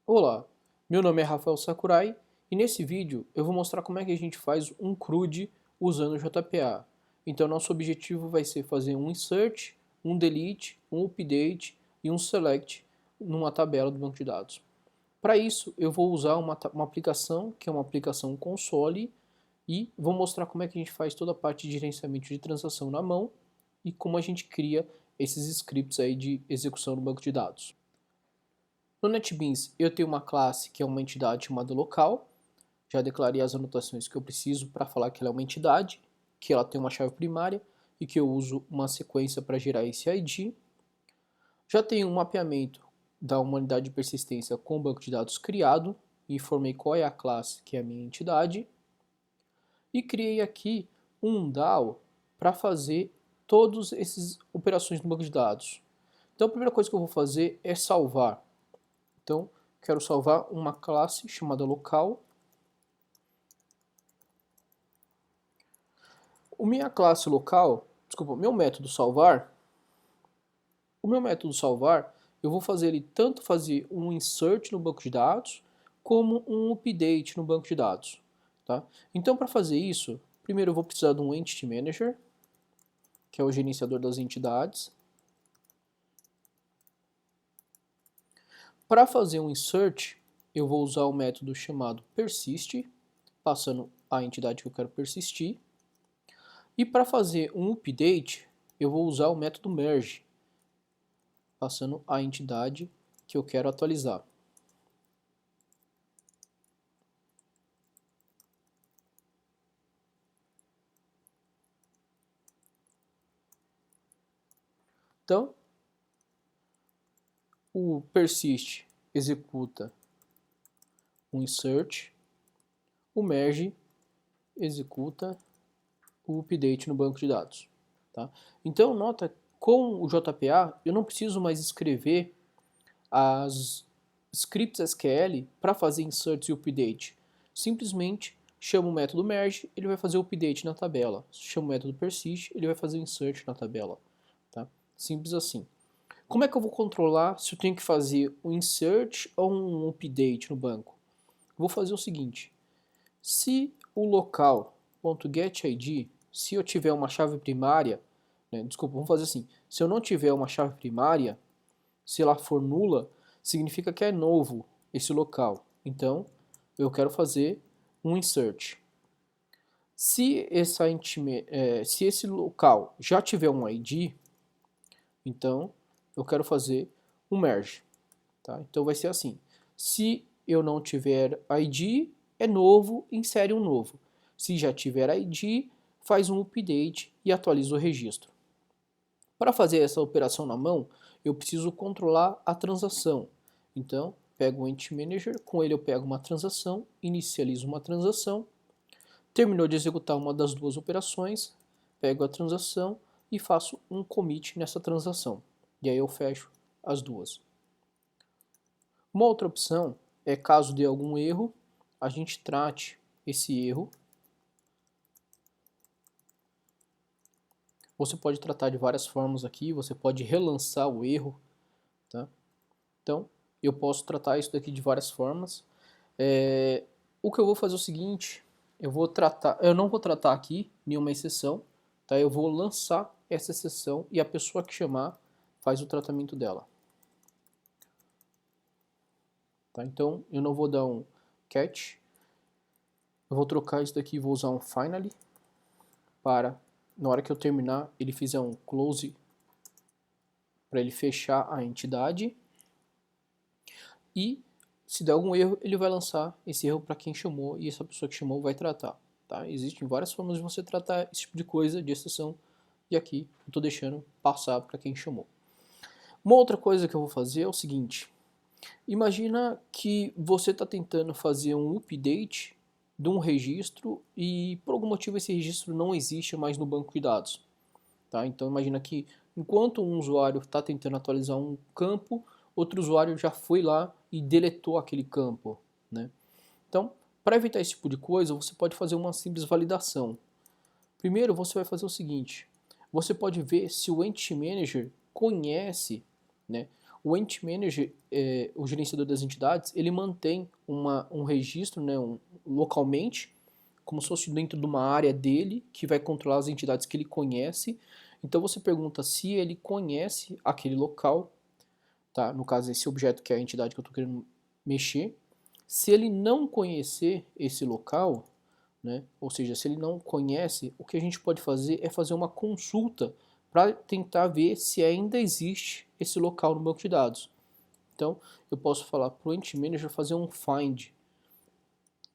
Olá, meu nome é Rafael Sakurai e nesse vídeo eu vou mostrar como é que a gente faz um CRUD usando o JPA. Então nosso objetivo vai ser fazer um insert, um delete, um update e um select numa tabela do banco de dados. Para isso eu vou usar uma aplicação que é uma aplicação console e vou mostrar como é que a gente faz toda a parte de gerenciamento de transação na mão e como a gente cria esses scripts aí de execução no banco de dados. No NetBeans eu tenho uma classe que é uma entidade chamada local, já declarei as anotações que eu preciso para falar que ela é uma entidade, que ela tem uma chave primária e que eu uso uma sequência para gerar esse ID. Já tenho um mapeamento da unidade de persistência com o banco de dados criado, informei qual é a classe que é a minha entidade e criei aqui um DAO para fazer todas essas operações no banco de dados. Então a primeira coisa que eu vou fazer é salvar. Então, quero salvar uma classe chamada local. Minha classe local, desculpa, meu método salvar, eu vou fazer ele tanto fazer um insert no banco de dados, como um update no banco de dados. Tá? Então, para fazer isso, primeiro eu vou precisar de um Entity Manager, que é o gerenciador das entidades. Para fazer um insert, eu vou usar o método chamado persist, passando a entidade que eu quero persistir. E para fazer um update, eu vou usar o método merge, passando a entidade que eu quero atualizar. Então, o persist executa o insert, o merge executa o update no banco de dados. Tá? Então, nota, com o JPA, eu não preciso mais escrever as scripts SQL para fazer insert e update. Simplesmente chamo o método merge, ele vai fazer o update na tabela. Chamo o método persist, ele vai fazer o insert na tabela. Tá? Simples assim. Como é que eu vou controlar se eu tenho que fazer um insert ou um update no banco? Vou fazer o seguinte, se o local.getID, se eu tiver uma chave primária, desculpa, vamos fazer assim, se eu não tiver uma chave primária, se ela for nula, significa que é novo esse local. Então, eu quero fazer um insert. Se esse local já tiver um ID, então eu quero fazer um merge. Tá? Então vai ser assim, se eu não tiver ID, é novo, insere um novo. Se já tiver ID, faz um update e atualiza o registro. Para fazer essa operação na mão, eu preciso controlar a transação. Então, pego o Entity Manager, com ele eu pego uma transação, inicializo uma transação, terminou de executar uma das duas operações, pego a transação e faço um commit nessa transação. E aí eu fecho as duas. Uma outra opção é, caso dê algum erro, a gente trate esse erro. Você pode tratar de várias formas aqui, você pode relançar o erro. Tá? Então, eu posso tratar isso daqui de várias formas. O que eu vou fazer é o seguinte, eu não vou tratar aqui nenhuma exceção, tá? Eu vou lançar essa exceção e a pessoa que chamar faz o tratamento dela. Tá? Então, eu não vou dar um catch, eu vou trocar isso daqui e vou usar um finally para, na hora que eu terminar, ele fizer um close para ele fechar a entidade e se der algum erro, ele vai lançar esse erro para quem chamou e essa pessoa que chamou vai tratar. Tá? Existem várias formas de você tratar esse tipo de coisa, de exceção, e aqui eu estou deixando passar para quem chamou. Uma outra coisa que eu vou fazer é o seguinte, imagina que você está tentando fazer um update de um registro e por algum motivo esse registro não existe mais no banco de dados. Tá? Então imagina que enquanto um usuário está tentando atualizar um campo, outro usuário já foi lá e deletou aquele campo. Né? Então, para evitar esse tipo de coisa, você pode fazer uma simples validação. Primeiro, você vai fazer o seguinte, você pode ver se o Entity Manager conhece, né, O Entity Manager, o gerenciador das entidades, ele mantém um registro, né, localmente, como se fosse dentro de uma área dele, que vai controlar as entidades que ele conhece. Então você pergunta se ele conhece aquele local, tá? No caso, esse objeto que é a entidade que eu estou querendo mexer. Se ele não conhecer esse local, né, ou seja, se ele não conhece, o que a gente pode fazer é fazer uma consulta para tentar ver se ainda existe esse local no banco de dados. Então, eu posso falar para o Entity Manager fazer um find,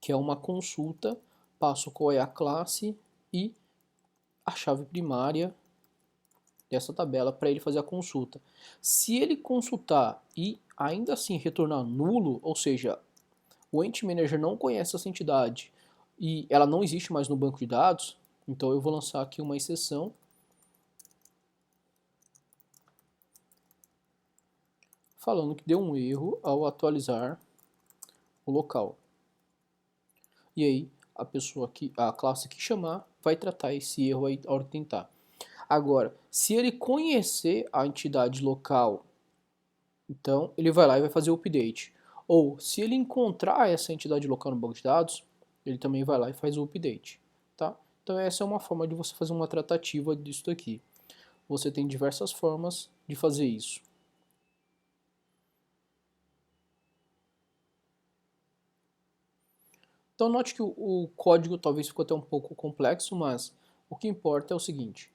que é uma consulta, passo qual é a classe e a chave primária dessa tabela para ele fazer a consulta. Se ele consultar e ainda assim retornar nulo, ou seja, o Entity Manager não conhece essa entidade e ela não existe mais no banco de dados, então eu vou lançar aqui uma exceção falando que deu um erro ao atualizar o local. E aí a classe que chamar vai tratar esse erro aí a hora de tentar. Agora, se ele conhecer a entidade local, então ele vai lá e vai fazer o update. Ou se ele encontrar essa entidade local no banco de dados, ele também vai lá e faz o update. Tá? Então essa é uma forma de você fazer uma tratativa disso daqui. Você tem diversas formas de fazer isso. Então note que o código talvez ficou até um pouco complexo, mas o que importa é o seguinte.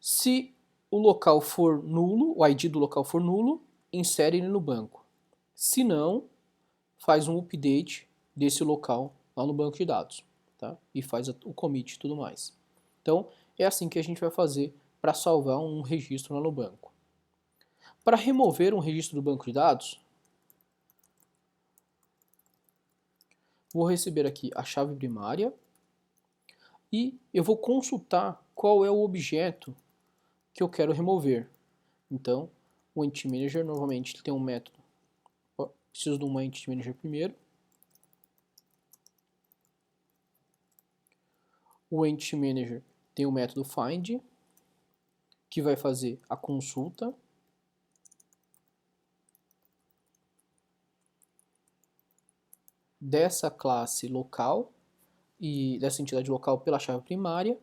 Se o local for nulo, o ID do local for nulo, insere ele no banco. Se não, faz um update desse local lá no banco de dados, tá? E faz o commit e tudo mais. Então, é assim que a gente vai fazer para salvar um registro lá no banco. Para remover um registro do banco de dados, vou receber aqui a chave primária e eu vou consultar qual é o objeto que eu quero remover. Então, o Entity Manager novamente tem um método. Preciso de uma Entity Manager primeiro. O Entity Manager tem o método find, que vai fazer a consulta. Dessa classe local e dessa entidade local pela chave primária.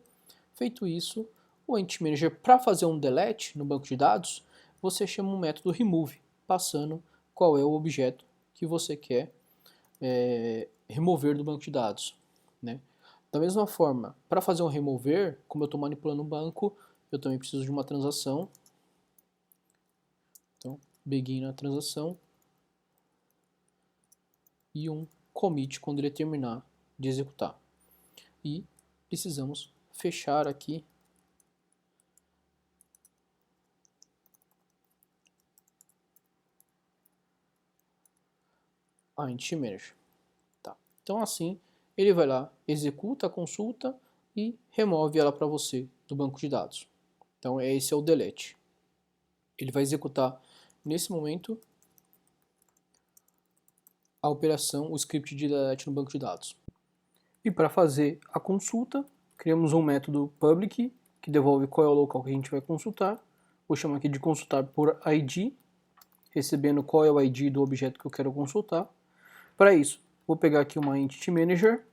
Feito isso, o Entity Manager, para fazer um delete no banco de dados, você chama um método remove, passando qual é o objeto que você quer remover do banco de dados. Né? Da mesma forma, para fazer um remover, como eu estou manipulando o banco, eu também preciso de uma transação. Então, begin na transação e um commit quando ele terminar de executar. E precisamos fechar aqui a Entity Manager. Tá. Então assim, ele vai lá, executa a consulta e remove ela para você do banco de dados. Então esse é o delete. Ele vai executar nesse momento a operação, o script de delete no banco de dados. E para fazer a consulta, criamos um método public que devolve qual é o local que a gente vai consultar. Vou chamar aqui de consultar por ID, recebendo qual é o ID do objeto que eu quero consultar. Para isso, vou pegar aqui uma Entity Manager,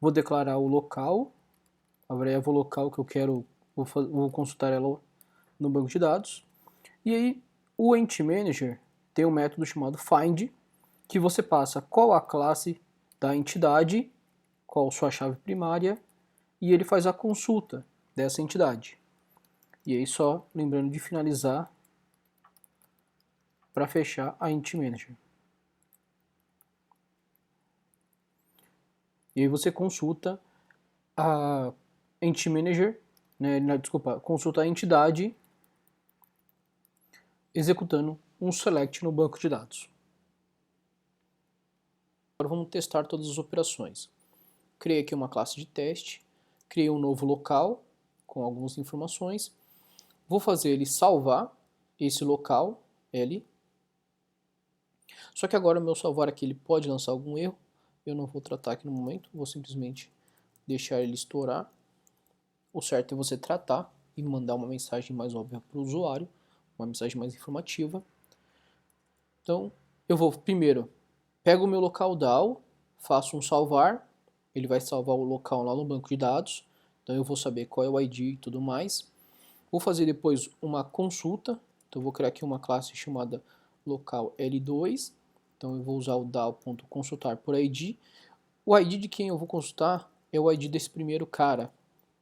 vou declarar o local, a variável local que eu quero, vou consultar ela no banco de dados. E aí, o Entity Manager tem um método chamado find, que você passa qual a classe da entidade, qual sua chave primária, e ele faz a consulta dessa entidade. E aí só lembrando de finalizar para fechar a Entity Manager. E aí você consulta a Entity Manager, né, desculpa, consulta a entidade executando um select no banco de dados. Agora vamos testar todas as operações. Criei aqui uma classe de teste, criei um novo local com algumas informações. Vou fazer ele salvar esse local, L. Só que agora o meu salvar aqui ele pode lançar algum erro. Eu não vou tratar aqui no momento, vou simplesmente deixar ele estourar. O certo é você tratar e mandar uma mensagem mais óbvia para o usuário. uma mensagem mais informativa. Então, eu vou primeiro, pego o meu local DAO, faço um salvar, ele vai salvar o local lá no banco de dados, então eu vou saber qual é o ID e tudo mais. Vou fazer depois uma consulta, então eu vou criar aqui uma classe chamada local L2, então eu vou usar o DAO.consultar por ID. O ID de quem eu vou consultar é o ID desse primeiro cara,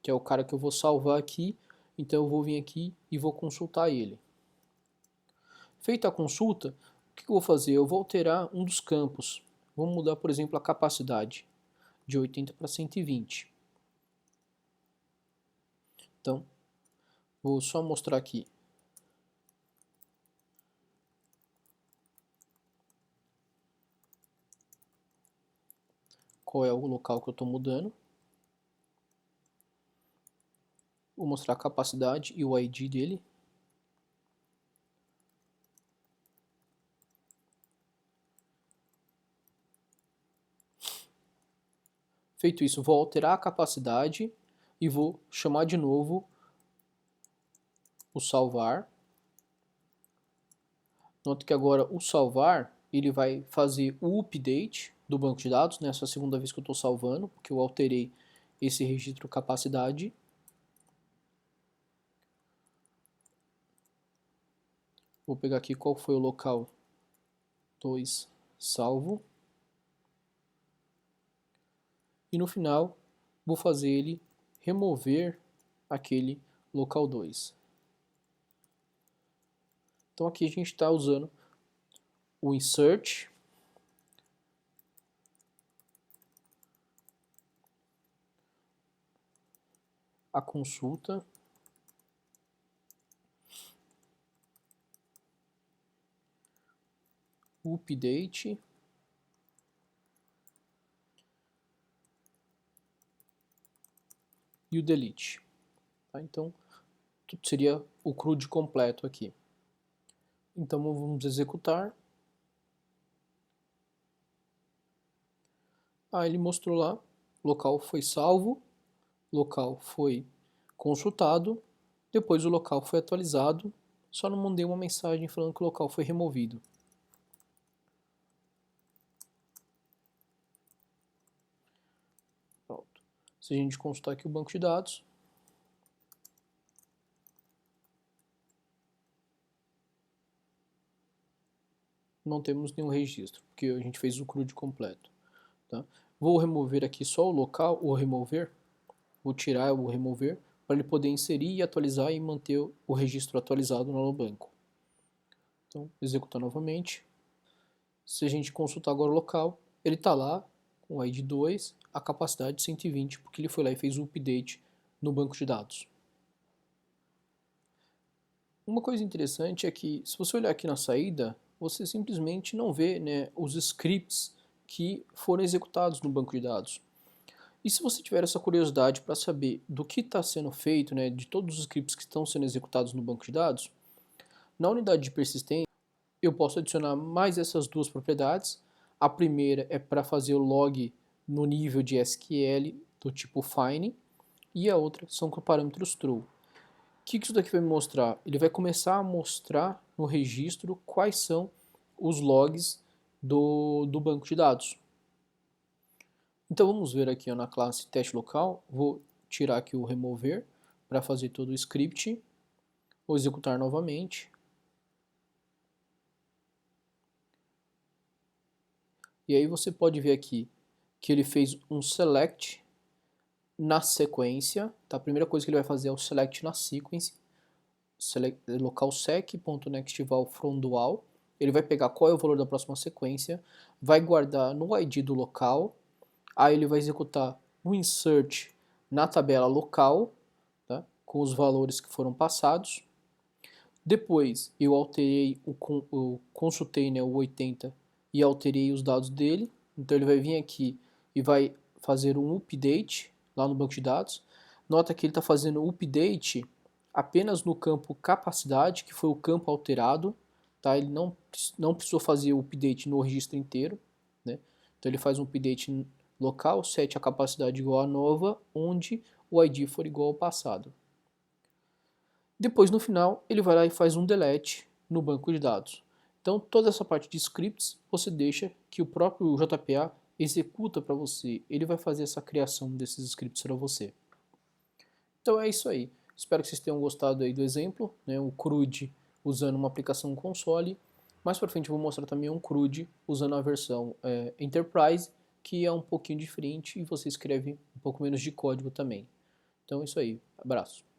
que é o cara que eu vou salvar aqui, então eu vou vir aqui e vou consultar ele. Feita a consulta, o que eu vou fazer? Eu vou alterar um dos campos. Vou mudar, por exemplo, a capacidade de 80 para 120. Então, vou só mostrar aqui. Qual é o local que eu estou mudando. Vou mostrar a capacidade e o ID dele. Feito isso, vou alterar a capacidade e vou chamar de novo o salvar. Nota que agora o salvar, ele vai fazer o update do banco de dados, nessa segunda vez que eu estou salvando, porque eu alterei esse registro capacidade. Vou pegar aqui qual foi o local 2 salvo. E no final, vou fazer ele remover aquele local 2. Então aqui a gente está usando o insert, a consulta, o update e o delete. Tá? Então, tudo seria o CRUD completo aqui. Então, vamos executar. Ele mostrou lá, local foi salvo, local foi consultado, depois o local foi atualizado, só não mandei uma mensagem falando que o local foi removido. Pronto. Se a gente consultar aqui o banco de dados, não temos nenhum registro, porque a gente fez o CRUD completo. Tá? Vou remover aqui só o local, o remover, vou tirar o remover, para ele poder inserir e atualizar e manter o registro atualizado no banco. Então, executar novamente. Se a gente consultar agora o local, ele está lá, com o ID 2, a capacidade de 120, porque ele foi lá e fez o update no banco de dados. Uma coisa interessante é que, se você olhar aqui na saída, você simplesmente não vê, né, os scripts que foram executados no banco de dados. E se você tiver essa curiosidade para saber do que está sendo feito, né, de todos os scripts que estão sendo executados no banco de dados, na unidade de persistência eu posso adicionar mais essas duas propriedades. A primeira é para fazer o log no nível de SQL do tipo Fine, e a outra são com parâmetros true. O que isso daqui vai me mostrar? Ele vai começar a mostrar no registro quais são os logs do banco de dados. Então vamos ver aqui na classe teste local, vou tirar aqui o remover para fazer todo o script, vou executar novamente. E aí você pode ver aqui que ele fez um select na sequência, tá? A primeira coisa que ele vai fazer é o select na sequence, local sec.nextval from dual, ele vai pegar qual é o valor da próxima sequência, vai guardar no ID do local, aí ele vai executar o insert na tabela local, tá? Com os valores que foram passados. Depois eu alterei, consultei, né, o 80 e alterei os dados dele, então ele vai vir aqui e vai fazer um update lá no banco de dados. Nota que ele está fazendo update apenas no campo capacidade, que foi o campo alterado, tá? Ele não precisou fazer o update no registro inteiro, né? Então ele faz um update local, set a capacidade igual a nova, onde o ID for igual ao passado. Depois, no final, ele vai lá e faz um delete no banco de dados. Então, toda essa parte de scripts, você deixa que o próprio JPA executa para você. Ele vai fazer essa criação desses scripts para você. Então é isso aí. Espero que vocês tenham gostado aí do exemplo, né, o CRUD usando uma aplicação console. Mais para frente eu vou mostrar também um CRUD usando a versão Enterprise, que é um pouquinho diferente e você escreve um pouco menos de código também. Então é isso aí. Abraço.